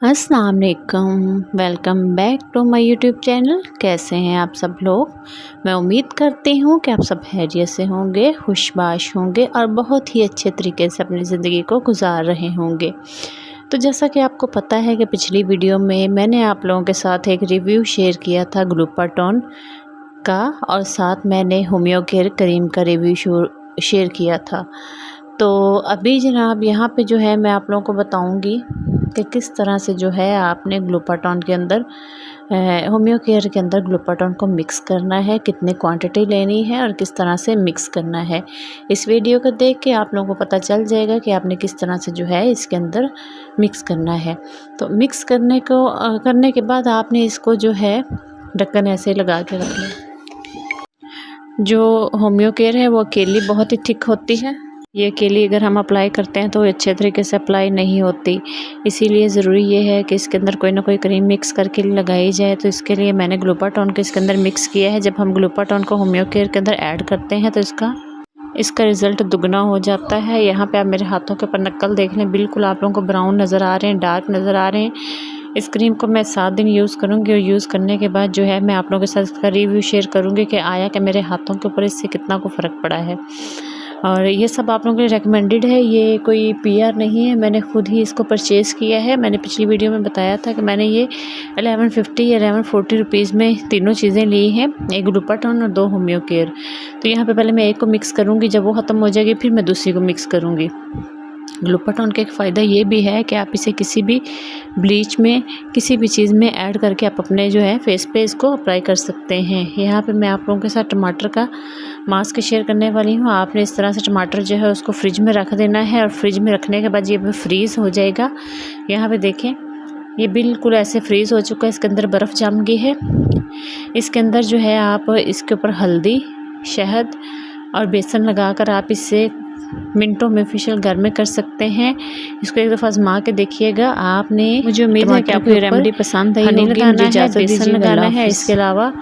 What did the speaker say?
अस्सलाम वालेकुम, welcome back to my YouTube channel. कैसे हैं आप सब लोग। मैं उम्मीद करती हूँ कि आप सब खैरियत से होंगे, खुशबाश होंगे और बहुत ही अच्छे तरीके से अपनी ज़िंदगी को गुजार रहे होंगे। तो जैसा कि आपको पता है कि पिछली वीडियो में मैंने आप लोगों के साथ एक रिव्यू शेयर किया था ग्लूटाथियोन का, और साथ मैंने होम्यो केयर क्रीम का रिव्यू शेयर किया था। तो अभी जनाब यहाँ पे जो है मैं आप लोगों को बताऊंगी कि किस तरह से जो है आपने ग्लूटाथियोन के अंदर होम्यो केयर के अंदर ग्लूटाथियोन को मिक्स करना है, कितनी क्वांटिटी लेनी है और किस तरह से मिक्स करना है। इस वीडियो को देख के आप लोगों को पता चल जाएगा कि आपने किस तरह से जो है इसके अंदर मिक्स करना है। तो मिक्स करने के बाद आपने इसको जो है ढक्कन ऐसे लगा के रख लें। जो होम्यो केयर है वो अकेली बहुत ही थिक होती है। ये अकेली अगर हम अप्लाई करते हैं तो अच्छे तरीके से अप्लाई नहीं होती, इसीलिए ज़रूरी ये है कि इसके अंदर कोई ना कोई क्रीम मिक्स करके लगाई जाए। तो इसके लिए मैंने ग्लूटाथियोन को इसके अंदर मिक्स किया है। जब हम ग्लूटाथियोन को होम्यो केयर के अंदर ऐड करते हैं तो इसका रिज़ल्ट दुगना हो जाता है। यहाँ पे आप मेरे हाथों के ऊपर नक्कल देख लें, बिल्कुल आप लोगों को ब्राउन नज़र आ रहे हैं, डार्क नज़र आ रहे हैं। इस क्रीम को मैं 7 दिन यूज़ करूँगी और यूज़ करने के बाद जो है मैं आप लोगों के साथ इसका रिव्यू शेयर करूँगी कि आया कि मेरे हाथों के ऊपर इससे कितना को फ़र्क पड़ा है। और ये सब आप लोगों के लिए रेकमेंडेड है, ये कोई पीआर नहीं है, मैंने खुद ही इसको परचेज़ किया है। मैंने पिछली वीडियो में बताया था कि मैंने ये 1150 या 1140 रुपीज़ में तीनों चीज़ें ली हैं, एक ग्लूटाथियोन और 2 होम्यो केयर। तो यहाँ पे पहले मैं एक को मिक्स करूँगी, जब वो ख़त्म हो जाएगी फिर मैं दूसरी को मिक्स करूँगी। ग्लूटाथियोन का एक फ़ायदा ये भी है कि आप इसे किसी भी ब्लीच में, किसी भी चीज़ में ऐड करके आप अपने जो है फेस पे इसको अप्लाई कर सकते हैं। यहाँ पे मैं आप लोगों के साथ टमाटर का मास्क शेयर करने वाली हूँ। आपने इस तरह से टमाटर जो है उसको फ्रिज में रख देना है और फ्रिज में रखने के बाद ये फ्रीज़ हो जाएगा। यहाँ पे देखें, ये बिल्कुल ऐसे फ्रीज़ हो चुका है, इसके अंदर बर्फ़ जम गई है। इसके अंदर जो है आप इसके ऊपर हल्दी, शहद और बेसन लगाकर आप इससे मिनटों में फेशियल घर में कर सकते हैं। इसको एक दफ़ा आजमा के देखिएगा। आपने, मुझे उम्मीद है कि आपको ये रेमेडी पसंद आई होगी। मुझे इजाज़त दीजिए, बेसन लगाना है। इसके अलावा